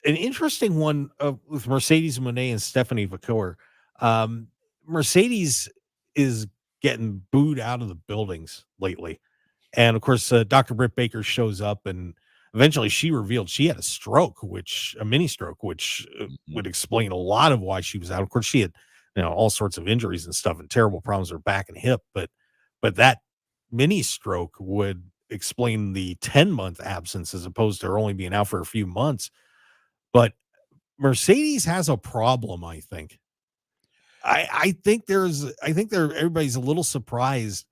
an interesting one with Mercedes Moné and Stephanie Vacour. Um, Mercedes is getting booed out of the buildings lately. And of course, Dr. Britt Baker shows up, and eventually she revealed she had a mini stroke, which Mhm. would explain a lot of why she was out. Of course, she had, all sorts of injuries and stuff and terrible problems with her back and hip, but that mini stroke would explain the 10-month absence as opposed to her only being out for a few months. But Mercedes has a problem, I think. I think everybody's a little surprised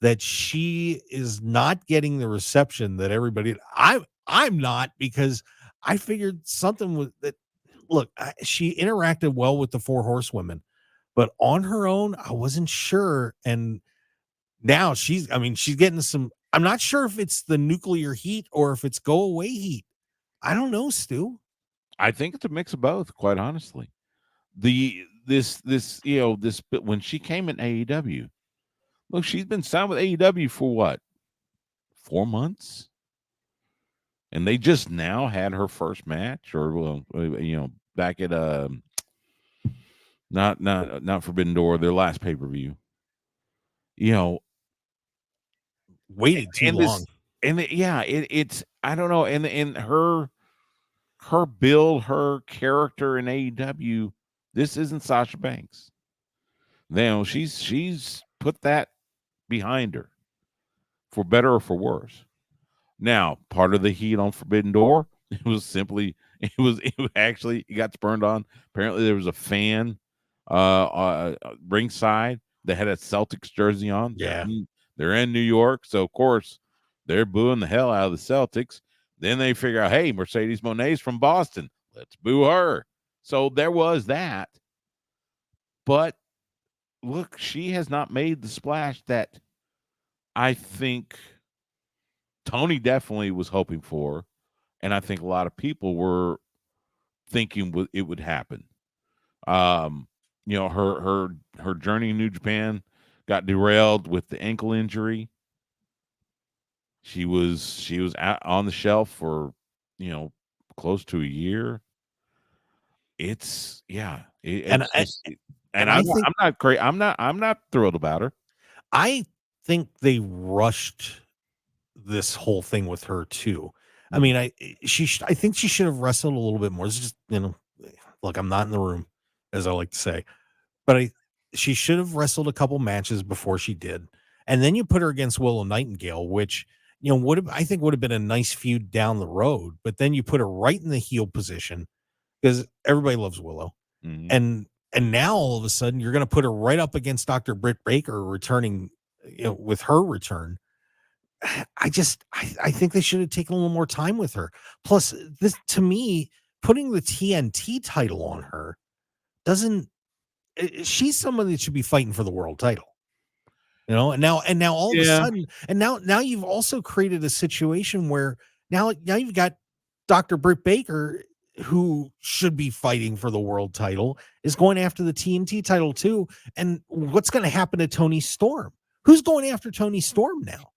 that she is not getting the reception that everybody. I'm not, because I figured something with that. Look, she interacted well with the four horsewomen, but on her own, I wasn't sure. And now she's getting some. I'm not sure if it's the nuclear heat or if it's go away heat. I don't know, Stu. I think it's a mix of both, quite honestly. But when she came in AEW, look, she's been signed with AEW for what, 4 months, and they just now had her first match, or well, back at not Forbidden Door, their last pay per view. You know, Waited too and long. this yeah, it's I don't know, and her build, her character in AEW, this isn't Sasha Banks. Now she's put that behind her, for better or for worse. Now, part of the heat on Forbidden Door, it actually, it got spurned on. Apparently, there was a fan ringside that had a Celtics jersey on. Yeah. They're in New York, so of course they're booing the hell out of the Celtics. Then they figure out, hey, Mercedes Moné's from Boston, let's boo her. So there was that. But look, she has not made the splash that I think Tony definitely was hoping for, and I think a lot of people were thinking it would happen. Um, her journey in New Japan got derailed with the ankle injury. She was on the shelf for close to a year. It's yeah, And it's I, just, and and I think I'm not great. I'm not thrilled about her. I think they rushed this whole thing with her too. I Mhm. mean, I think she should have wrestled a little bit more. It's just, look, I'm not in the room, as I like to say, but she should have wrestled a couple matches before she did. And then you put her against Willow Nightingale, which, would have been a nice feud down the road, but then you put her right in the heel position because everybody loves Willow. Mhm. And now all of a sudden you're going to put her right up against Dr. Britt Baker returning, with her return. I think they should have taken a little more time with her. Plus, this, to me, putting the TNT title on her doesn't. She's someone that should be fighting for the world title, and now all of a Yeah. sudden, and now you've also created a situation where now you've got Dr. Britt Baker, who should be fighting for the world title, is going after the TNT title too. And what's going to happen to Tony Storm? Who's going after Tony Storm now?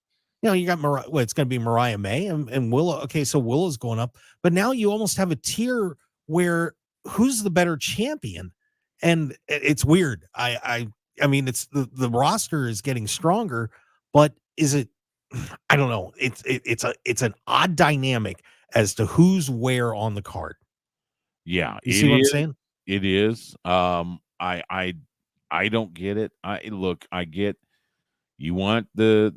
You got it's going to be Mariah May and Willow. Okay, so Willow's going up, but now you almost have a tier where who's the better champion? And it's weird. I mean, it's the roster is getting stronger, but is it? I don't know. It's an odd dynamic as to who's where on the card. Yeah, You it see what I'm is. saying? It is. I don't get it. I get you want the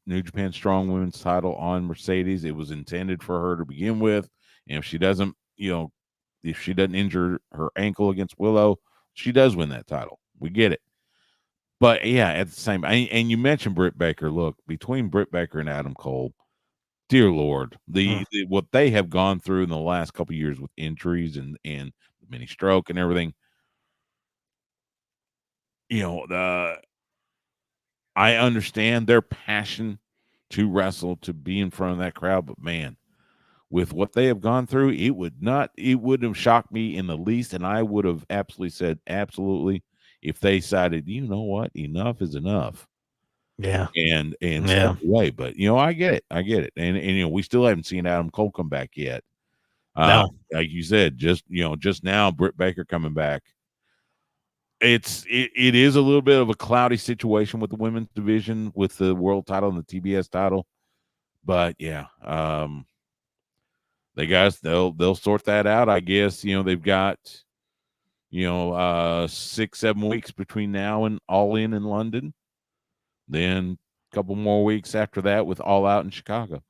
New Japan Strong Women's title on Mercedes. It was intended for her to begin with, and if she doesn't injure her ankle against Willow, she does win that title. We get it. But yeah, at the same, and you mentioned Britt Baker. Look, between Britt Baker and Adam Cole, dear Lord, Mm. what they have gone through in the last couple of years with injuries and the mini stroke and everything, the I understand their passion to wrestle, to be in front of that crowd, but man, with what they have gone through, it wouldn't have shocked me in the least, and I would have absolutely said absolutely if they decided, you know what, enough is enough, Yeah. and step Yeah. away. But I get it, and we still haven't seen Adam Cole come back yet. No. Like you said, just now, Britt Baker coming back. It is a little bit of a cloudy situation with the women's division, with the world title and the TBS title, but yeah, they'll sort that out, I guess. They've got 6-7 weeks between now and All In London, then a couple more weeks after that with All Out in Chicago.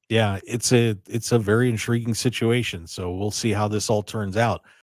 Yeah, it's a very intriguing situation. So we'll see how this all turns out.